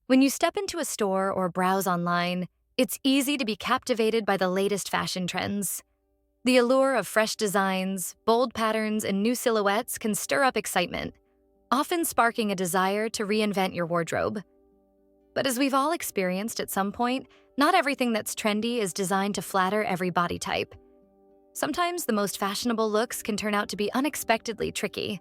When you step into a store or browse online, it's easy to be captivated by the latest fashion trends. The allure of fresh designs, bold patterns, and new silhouettes can stir up excitement, often sparking a desire to reinvent your wardrobe. But as we've all experienced at some point, not everything that's trendy is designed to flatter every body type. Sometimes the most fashionable looks can turn out to be unexpectedly tricky.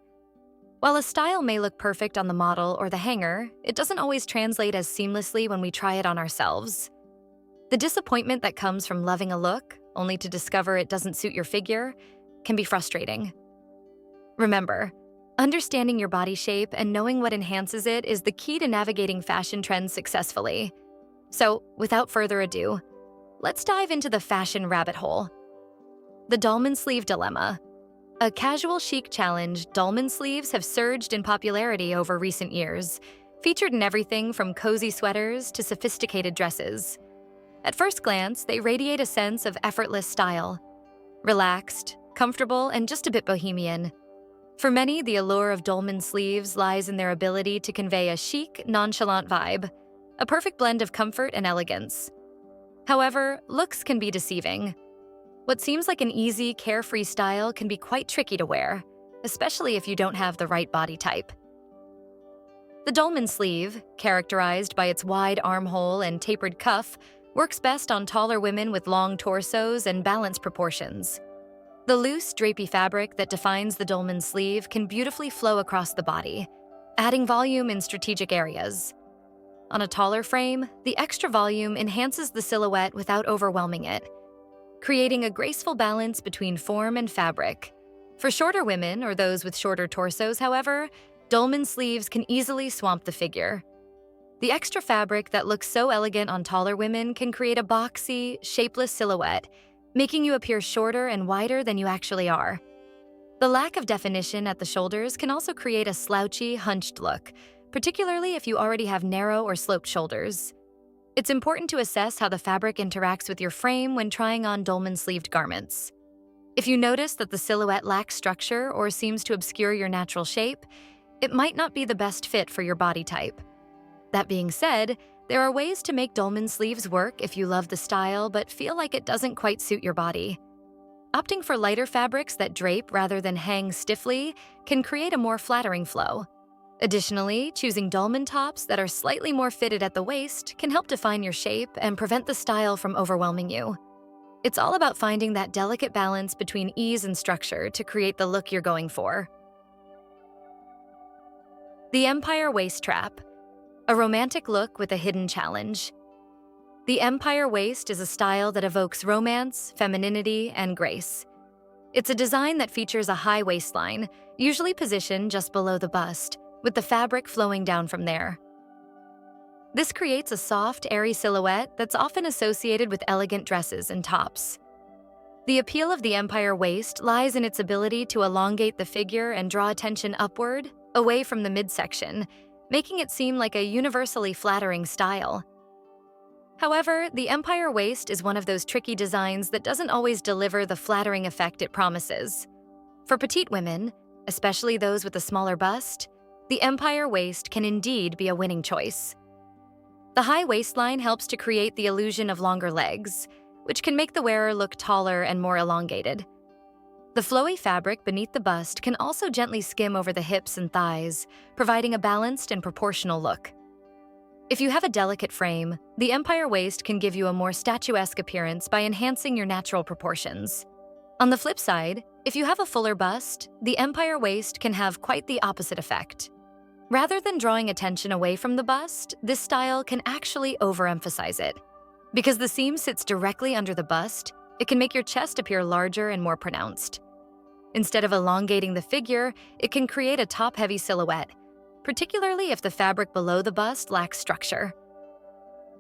While a style may look perfect on the model or the hanger, it doesn't always translate as seamlessly when we try it on ourselves. The disappointment that comes from loving a look, only to discover it doesn't suit your figure, can be frustrating. Remember, understanding your body shape and knowing what enhances it is the key to navigating fashion trends successfully. So, without further ado, let's dive into the fashion rabbit hole. The dolman sleeve dilemma. A casual chic challenge, dolman sleeves have surged in popularity over recent years, featured in everything from cozy sweaters to sophisticated dresses. At first glance, they radiate a sense of effortless style. Relaxed, comfortable, and just a bit bohemian. For many, the allure of dolman sleeves lies in their ability to convey a chic, nonchalant vibe, a perfect blend of comfort and elegance. However, looks can be deceiving. What seems like an easy, carefree style can be quite tricky to wear, especially if you don't have the right body type. The dolman sleeve, characterized by its wide armhole and tapered cuff, works best on taller women with long torsos and balanced proportions. The loose, drapey fabric that defines the dolman sleeve can beautifully flow across the body, adding volume in strategic areas. On a taller frame, the extra volume enhances the silhouette without overwhelming it, creating a graceful balance between form and fabric. For shorter women or those with shorter torsos, however, dolman sleeves can easily swamp the figure. The extra fabric that looks so elegant on taller women can create a boxy, shapeless silhouette, making you appear shorter and wider than you actually are. The lack of definition at the shoulders can also create a slouchy, hunched look, particularly if you already have narrow or sloped shoulders. It's important to assess how the fabric interacts with your frame when trying on dolman-sleeved garments. If you notice that the silhouette lacks structure or seems to obscure your natural shape, it might not be the best fit for your body type. That being said, there are ways to make dolman sleeves work if you love the style but feel like it doesn't quite suit your body. Opting for lighter fabrics that drape rather than hang stiffly can create a more flattering flow. Additionally, choosing dolman tops that are slightly more fitted at the waist can help define your shape and prevent the style from overwhelming you. It's all about finding that delicate balance between ease and structure to create the look you're going for. The Empire Waist Trap. A romantic look with a hidden challenge. The empire waist is a style that evokes romance, femininity, and grace. It's a design that features a high waistline, usually positioned just below the bust, with the fabric flowing down from there. This creates a soft, airy silhouette that's often associated with elegant dresses and tops. The appeal of the empire waist lies in its ability to elongate the figure and draw attention upward, away from the midsection, making it seem like a universally flattering style. However, the empire waist is one of those tricky designs that doesn't always deliver the flattering effect it promises. For petite women, especially those with a smaller bust, the empire waist can indeed be a winning choice. The high waistline helps to create the illusion of longer legs, which can make the wearer look taller and more elongated. The flowy fabric beneath the bust can also gently skim over the hips and thighs, providing a balanced and proportional look. If you have a delicate frame, the empire waist can give you a more statuesque appearance by enhancing your natural proportions. On the flip side, if you have a fuller bust, the empire waist can have quite the opposite effect. Rather than drawing attention away from the bust, this style can actually overemphasize it. Because the seam sits directly under the bust, it can make your chest appear larger and more pronounced. Instead of elongating the figure, it can create a top-heavy silhouette, particularly if the fabric below the bust lacks structure.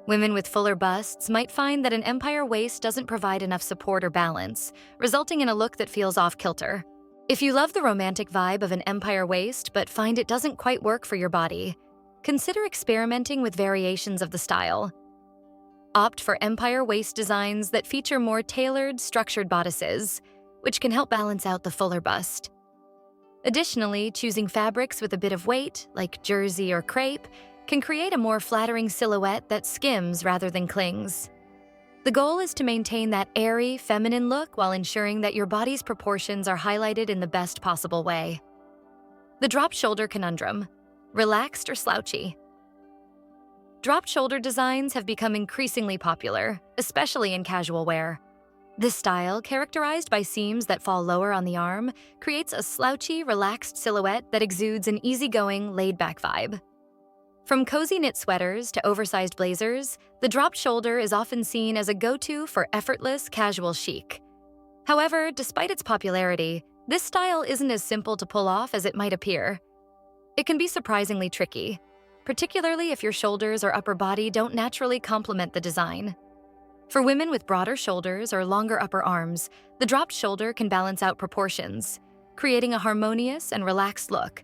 Women with fuller busts might find that an empire waist doesn't provide enough support or balance, resulting in a look that feels off-kilter. If you love the romantic vibe of an empire waist but find it doesn't quite work for your body, consider experimenting with variations of the style. Opt for empire waist designs that feature more tailored, structured bodices, which can help balance out the fuller bust. Additionally, choosing fabrics with a bit of weight, like jersey or crepe, can create a more flattering silhouette that skims rather than clings. The goal is to maintain that airy, feminine look while ensuring that your body's proportions are highlighted in the best possible way. The dropped shoulder conundrum: relaxed or slouchy? Dropped shoulder designs have become increasingly popular, especially in casual wear. This style, characterized by seams that fall lower on the arm, creates a slouchy, relaxed silhouette that exudes an easygoing, laid-back vibe. From cozy knit sweaters to oversized blazers, the dropped shoulder is often seen as a go-to for effortless, casual chic. However, despite its popularity, this style isn't as simple to pull off as it might appear. It can be surprisingly tricky, particularly if your shoulders or upper body don't naturally complement the design. For women with broader shoulders or longer upper arms, the dropped shoulder can balance out proportions, creating a harmonious and relaxed look.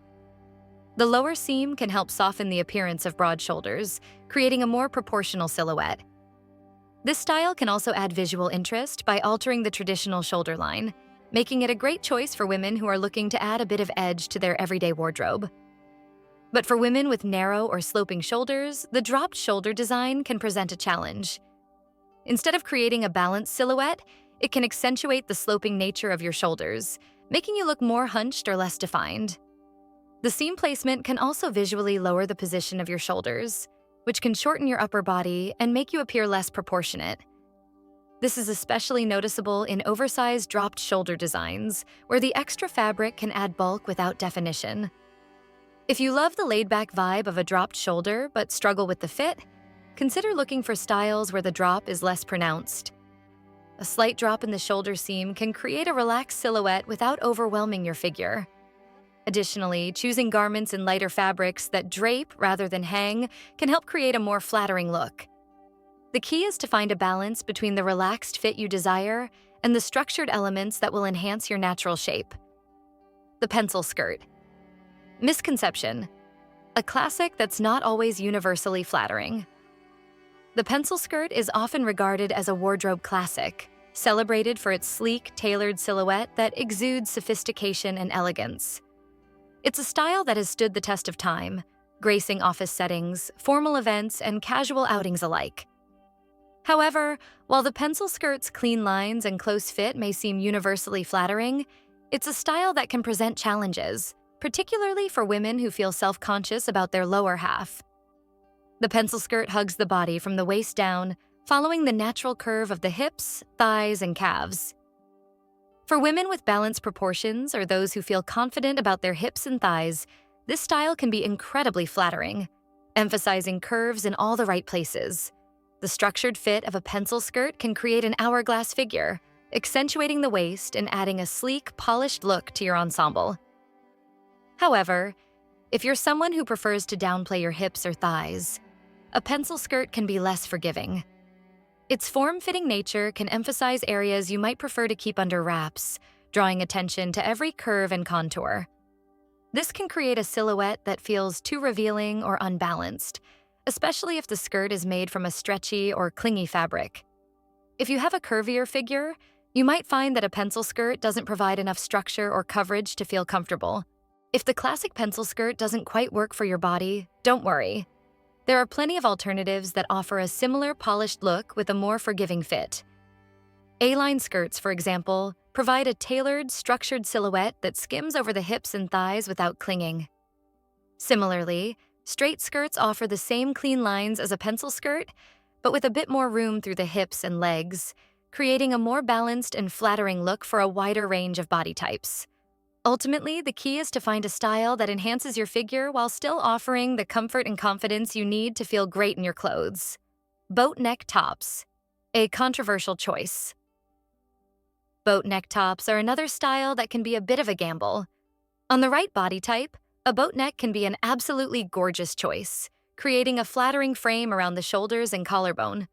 The lower seam can help soften the appearance of broad shoulders, creating a more proportional silhouette. This style can also add visual interest by altering the traditional shoulder line, making it a great choice for women who are looking to add a bit of edge to their everyday wardrobe. But for women with narrow or sloping shoulders, the dropped shoulder design can present a challenge. Instead of creating a balanced silhouette, it can accentuate the sloping nature of your shoulders, making you look more hunched or less defined. The seam placement can also visually lower the position of your shoulders, which can shorten your upper body and make you appear less proportionate. This is especially noticeable in oversized dropped shoulder designs, where the extra fabric can add bulk without definition. If you love the laid-back vibe of a dropped shoulder but struggle with the fit, consider looking for styles where the drop is less pronounced. A slight drop in the shoulder seam can create a relaxed silhouette without overwhelming your figure. Additionally, choosing garments in lighter fabrics that drape rather than hang can help create a more flattering look. The key is to find a balance between the relaxed fit you desire and the structured elements that will enhance your natural shape. The pencil skirt. Misconception: a classic that's not always universally flattering. The pencil skirt is often regarded as a wardrobe classic, celebrated for its sleek, tailored silhouette that exudes sophistication and elegance. It's a style that has stood the test of time, gracing office settings, formal events, and casual outings alike. However, while the pencil skirt's clean lines and close fit may seem universally flattering, it's a style that can present challenges, particularly for women who feel self-conscious about their lower half. The pencil skirt hugs the body from the waist down, following the natural curve of the hips, thighs, and calves. For women with balanced proportions or those who feel confident about their hips and thighs, this style can be incredibly flattering, emphasizing curves in all the right places. The structured fit of a pencil skirt can create an hourglass figure, accentuating the waist and adding a sleek, polished look to your ensemble. However, if you're someone who prefers to downplay your hips or thighs, a pencil skirt can be less forgiving. Its form-fitting nature can emphasize areas you might prefer to keep under wraps, drawing attention to every curve and contour. This can create a silhouette that feels too revealing or unbalanced, especially if the skirt is made from a stretchy or clingy fabric. If you have a curvier figure, you might find that a pencil skirt doesn't provide enough structure or coverage to feel comfortable. If the classic pencil skirt doesn't quite work for your body, don't worry. There are plenty of alternatives that offer a similar polished look with a more forgiving fit. A-line skirts, for example, provide a tailored, structured silhouette that skims over the hips and thighs without clinging. Similarly, straight skirts offer the same clean lines as a pencil skirt, but with a bit more room through the hips and legs, creating a more balanced and flattering look for a wider range of body types. Ultimately, the key is to find a style that enhances your figure while still offering the comfort and confidence you need to feel great in your clothes. Boat neck tops, a controversial choice. Boat neck tops are another style that can be a bit of a gamble. On the right body type, a boat neck can be an absolutely gorgeous choice, creating a flattering frame around the shoulders and collarbone.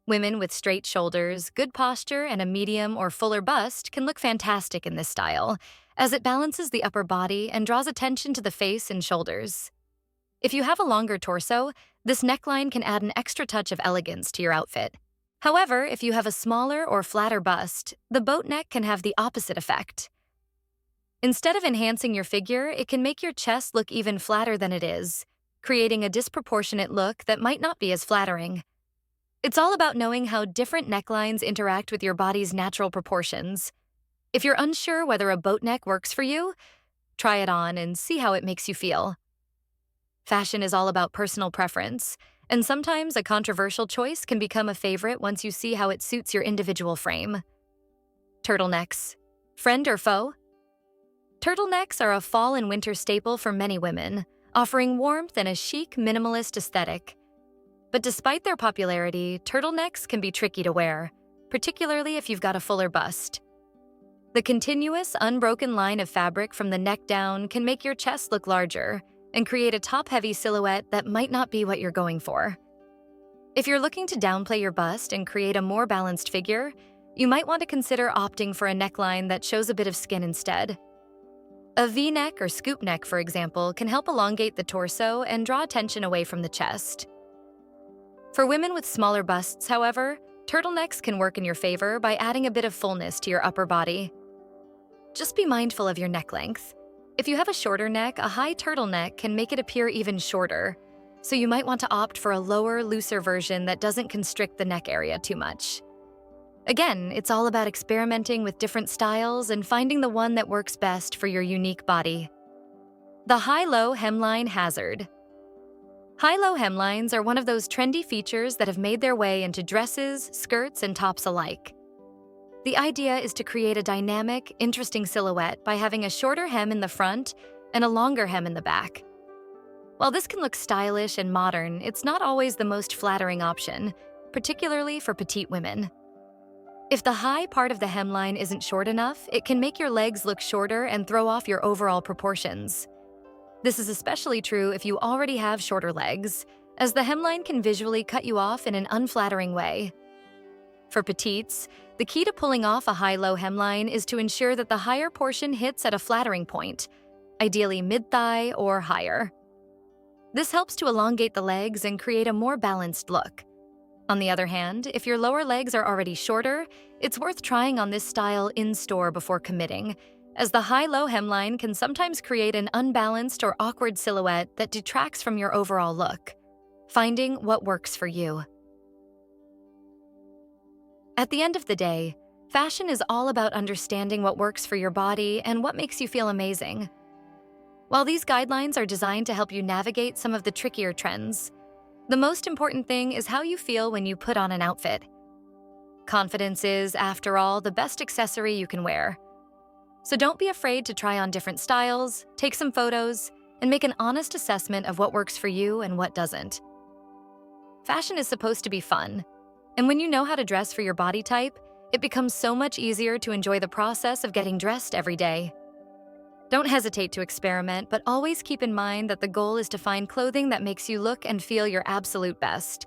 Women with straight shoulders, good posture, and a medium or fuller bust can look fantastic in this style, as it balances the upper body and draws attention to the face and shoulders. If you have a longer torso, this neckline can add an extra touch of elegance to your outfit. However, if you have a smaller or flatter bust, the boat neck can have the opposite effect. Instead of enhancing your figure, it can make your chest look even flatter than it is. creating a disproportionate look that might not be as flattering. It's all about knowing how different necklines interact with your body's natural proportions. If you're unsure whether a boat neck works for you, try it on and see how it makes you feel. Fashion is all about personal preference, and sometimes a controversial choice can become a favorite once you see how it suits your individual frame. Turtlenecks. Friend or foe? Turtlenecks are a fall and winter staple for many women, offering warmth and a chic, minimalist aesthetic. But despite their popularity, turtlenecks can be tricky to wear, particularly if you've got a fuller bust. The continuous, unbroken line of fabric from the neck down can make your chest look larger and create a top-heavy silhouette that might not be what you're going for. If you're looking to downplay your bust and create a more balanced figure, you might want to consider opting for a neckline that shows a bit of skin instead. A V-neck or scoop neck, for example, can help elongate the torso and draw attention away from the chest. For women with smaller busts, however, turtlenecks can work in your favor by adding a bit of fullness to your upper body. Just be mindful of your neck length. If you have a shorter neck, a high turtleneck can make it appear even shorter, so you might want to opt for a lower, looser version that doesn't constrict the neck area too much. Again, it's all about experimenting with different styles and finding the one that works best for your unique body. The high-low hemline hazard. High-low hemlines are one of those trendy features that have made their way into dresses, skirts, and tops alike. The idea is to create a dynamic, interesting silhouette by having a shorter hem in the front and a longer hem in the back. While this can look stylish and modern, it's not always the most flattering option, particularly for petite women. If the high part of the hemline isn't short enough, it can make your legs look shorter and throw off your overall proportions. This is especially true if you already have shorter legs, as the hemline can visually cut you off in an unflattering way. For petites, the key to pulling off a high-low hemline is to ensure that the higher portion hits at a flattering point, ideally mid-thigh or higher. This helps to elongate the legs and create a more balanced look. On the other hand, if your lower legs are already shorter, it's worth trying on this style in-store before committing, as the high-low hemline can sometimes create an unbalanced or awkward silhouette that detracts from your overall look. Finding what works for you. At the end of the day, fashion is all about understanding what works for your body and what makes you feel amazing. While these guidelines are designed to help you navigate some of the trickier trends, the most important thing is how you feel when you put on an outfit. Confidence is, after all, the best accessory you can wear. So don't be afraid to try on different styles, take some photos, and make an honest assessment of what works for you and what doesn't. Fashion is supposed to be fun, and when you know how to dress for your body type, it becomes so much easier to enjoy the process of getting dressed every day. Don't hesitate to experiment, but always keep in mind that the goal is to find clothing that makes you look and feel your absolute best.